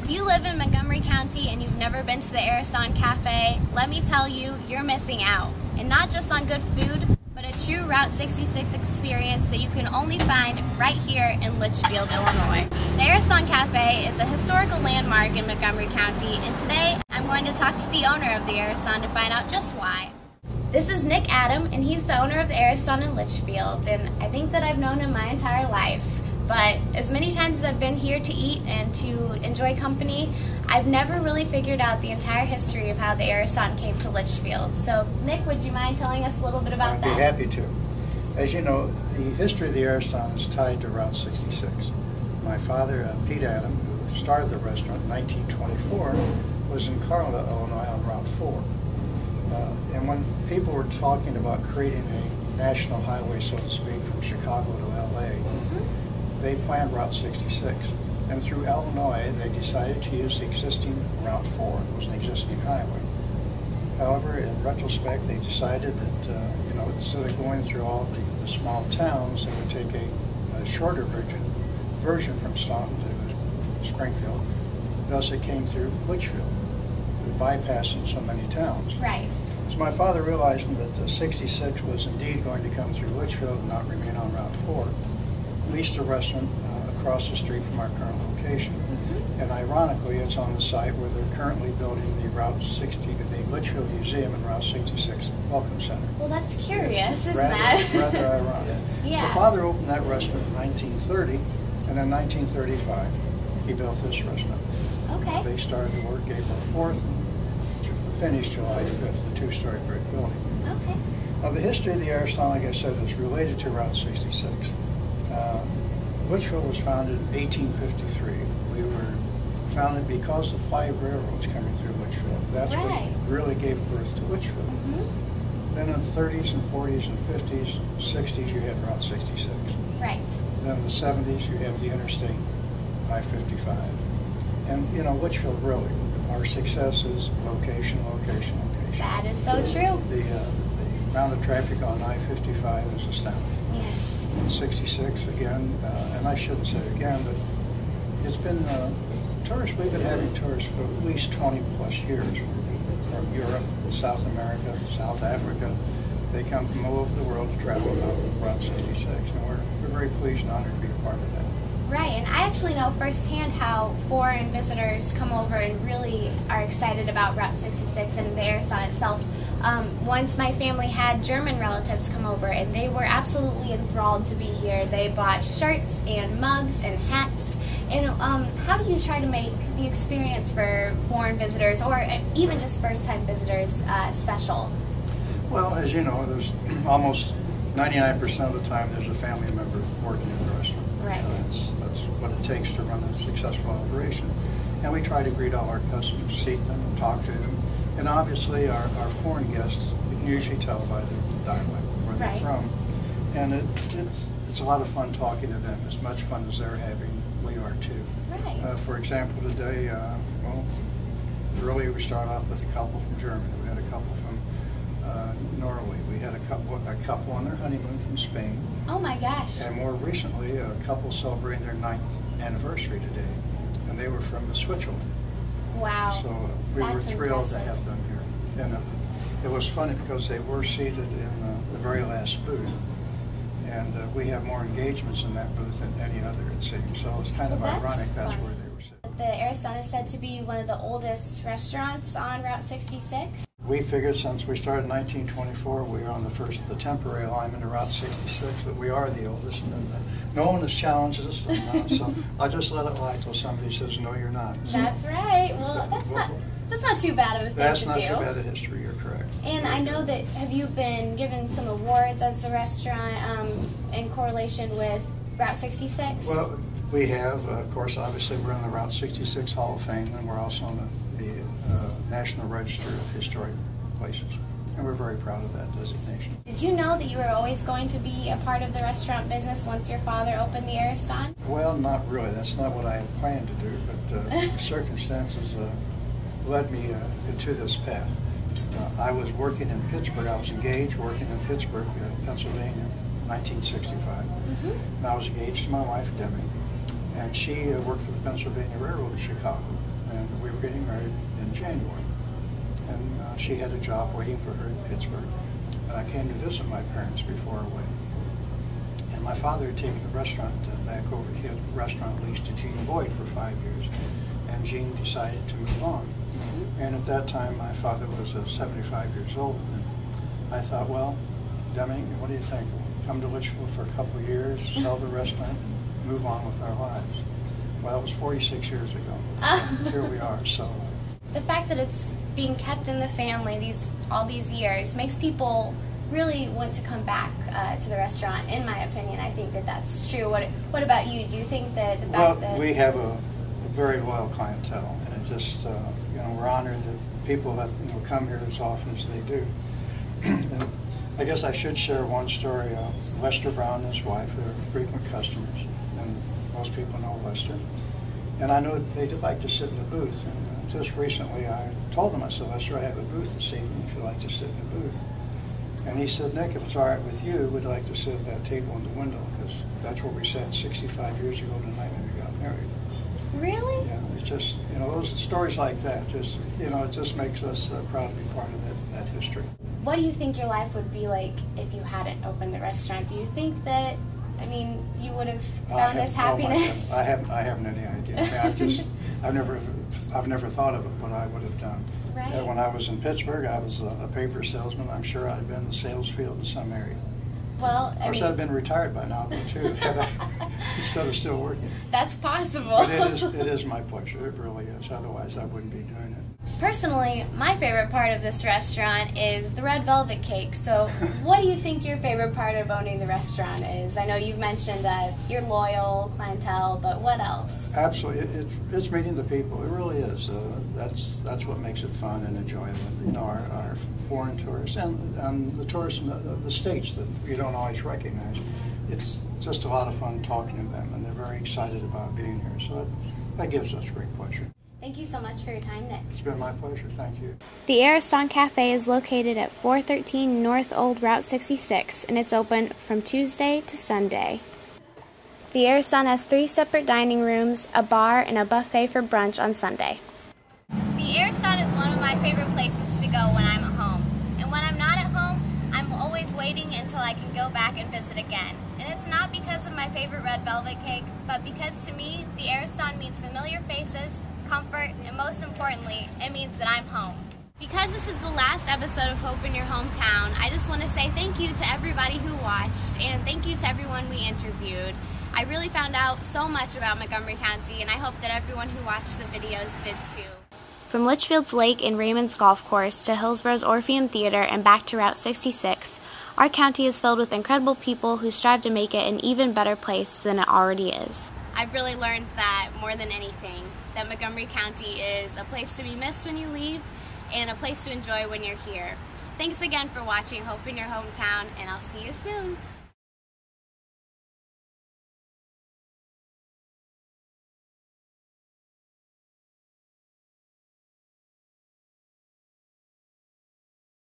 If you live in Montgomery County and you've never been to the Ariston Cafe, let me tell you, you're missing out. And not just on good food, but a true Route 66 experience that you can only find right here in Litchfield, Illinois. The Ariston Cafe is a historical landmark in Montgomery County, and today I'm going to talk to the owner of the Ariston to find out just why. This is Nick Adam, and he's the owner of the Ariston in Litchfield, and I think that I've known him my entire life. But as many times as I've been here to eat and to enjoy company, I've never really figured out the entire history of how the Ariston came to Litchfield. So, Nick, would you mind telling us a little bit about that? I'd be happy to. As you know, the history of the Ariston is tied to Route 66. My father, Pete Adam, who started the restaurant in 1924, was in Carla, Illinois on Route 4. And when people were talking about creating a national highway, so to speak, from Chicago to LA, they planned Route 66. And through Illinois, they decided to use the existing Route 4. It was an existing highway. However, in retrospect, they decided that, instead of going through all the small towns, they would take a shorter version from Staunton to Springfield. Thus, it came through Litchfield, bypassing so many towns. Right. So my father, realizing that the 66 was indeed going to come through Litchfield and not remain on Route 4, leased a restaurant across the street from our current location. And ironically, it's on the site where they're currently building the the Litchfield Museum and Route 66 Welcome Center. Well, that's curious, isn't that? Rather ironic. Yeah. So Father opened that restaurant in 1930, and in 1935, he built this restaurant. Okay. They started the work April 4th, and finished July 5th, the two-story brick building. Okay. Now, the history of the Ariston, like I said, is related to Route 66. Litchfield was founded in 1853. We were founded because of 5 railroads coming through Litchfield. That's what really gave birth to Litchfield. Then in the 30s and 40s and 50s, 60s, you had Route 66. Right. Then in the 70s, you have the interstate I-55. And, Litchfield really, our success is location, location, location. That is so true. The amount of traffic on I-55 is astounding. Yes. 66 again, and I shouldn't say again, but it's been tourists. We've been having tourists for at least 20 plus years from Europe, South America, South Africa. They come from all over the world to travel on Route 66, and we're very pleased and honored to be a part of that. Right, and I actually know firsthand how foreign visitors come over and really are excited about Route 66 and the Ariston itself. Once my family had German relatives come over, and they were absolutely enthralled to be here. They bought shirts and mugs and hats. And how do you try to make the experience for foreign visitors, or even just first-time visitors, special? Well, as you know, there's almost 99% of the time there's a family member working in the restaurant. Right. That's what it takes to run a successful operation. And we try to greet all our customers, seat them, talk to them. And obviously our foreign guests, you can usually tell by their dialect where they're from. And it's a lot of fun talking to them. As much fun as they're having, we are too. Right. For example, today, earlier we started off with a couple from Germany. We had a couple from Norway. We had a couple on their honeymoon from Spain. Oh my gosh. And more recently, a couple celebrating their 9th anniversary today. And they were from Switzerland. Wow. So we were thrilled to have them here. And it was funny because they were seated in the very last booth. And we have more engagements in that booth than any other, it seems. So it's kind of ironic that's where they were sitting. The Ariston is said to be one of the oldest restaurants on Route 66. We figured since we started in 1924, we were on the temporary alignment of Route 66, that we are the oldest. And no one has challenged us. So I'll just let it lie till somebody says, no, you're not. So that's right. Well, that's not too bad of a thing to do. That's not too bad a history, you're correct. And I know that, have you been given some awards as the restaurant in correlation with Route 66? Well, we have, of course, obviously we're in the Route 66 Hall of Fame, and we're also on the National Register of Historic Places. And we're very proud of that designation. Did you know that you were always going to be a part of the restaurant business once your father opened the Ariston? Well, not really. That's not what I had planned to do, but circumstances led me to this path. I was working in Pittsburgh. I was engaged working in Pittsburgh, Pennsylvania, in 1965. And I was engaged to my wife, Debbie, and she worked for the Pennsylvania Railroad in Chicago. and we were getting married in January. And she had a job waiting for her in Pittsburgh. And I came to visit my parents before our wedding. And my father had taken the restaurant back over. He had a restaurant leased to Gene Boyd for 5 years. And Gene decided to move on. And at that time, my father was 75 years old. And I thought, well, Deming, what do you think? Come to Litchfield for a couple of years, sell the restaurant, and move on with our lives. Well, it was 46 years ago. Here we are. So the fact that it's being kept in the family all these years makes people really want to come back to the restaurant. In my opinion, I think that's true. What about you? Do you think that the fact that we have a very loyal clientele, and it just we're honored that people that come here as often as they do. And I guess I should share one story. Lester Brown and his wife are frequent customers, and most people know Lester. And I know they did like to sit in the booth. And just recently I told them, I said, Lester, I have a booth this evening if you'd like to sit in the booth. And he said, Nick, if it's all right with you, we'd like to sit at that table in the window, because that's where we sat 65 years ago tonight when we got married. Really? Yeah, it's just, those stories like that, just, it just makes us proud to be part of that history. What do you think your life would be like if you hadn't opened the restaurant? Do you think that, you would have found this happiness? I haven't any idea. I've never thought of it, what I would have done. Right. When I was in Pittsburgh, I was a paper salesman. I'm sure I'd been in the sales field in some area. Well, of course, I'd been retired by now, though, too, instead of still working. That's possible. But it is my pleasure. It really is. Otherwise, I wouldn't be doing it. Personally, my favorite part of this restaurant is the red velvet cake. So what do you think your favorite part of owning the restaurant is? I know you've mentioned your loyal clientele, but what else? Absolutely. It's meeting the people. It really is. That's what makes it fun and enjoyable. Our foreign tourists and the tourists in the States that you don't always recognize. It's just a lot of fun talking to them, and they're very excited about being here. So that gives us great pleasure. Thank you so much for your time, Nick. It's been my pleasure. Thank you. The Ariston Cafe is located at 413 North Old Route 66, and it's open from Tuesday to Sunday. The Ariston has 3 separate dining rooms, a bar, and a buffet for brunch on Sunday. The Ariston is one of my favorite places to go when I'm at home. And when I'm not at home, I'm always waiting until I can go back and visit again. And it's not because of my favorite red velvet cake, but because to me, the Ariston means familiar faces, comfort, and most importantly, it means that I'm home. Because this is the last episode of Hope in Your Hometown, I just want to say thank you to everybody who watched, and thank you to everyone we interviewed. I really found out so much about Montgomery County, and I hope that everyone who watched the videos did too. From Litchfield's Lake and Raymond's Golf Course to Hillsborough's Orpheum Theater and back to Route 66, our county is filled with incredible people who strive to make it an even better place than it already is. I've really learned that more than anything, that Montgomery County is a place to be missed when you leave and a place to enjoy when you're here. Thanks again for watching Hope in Your Hometown, and I'll see you soon.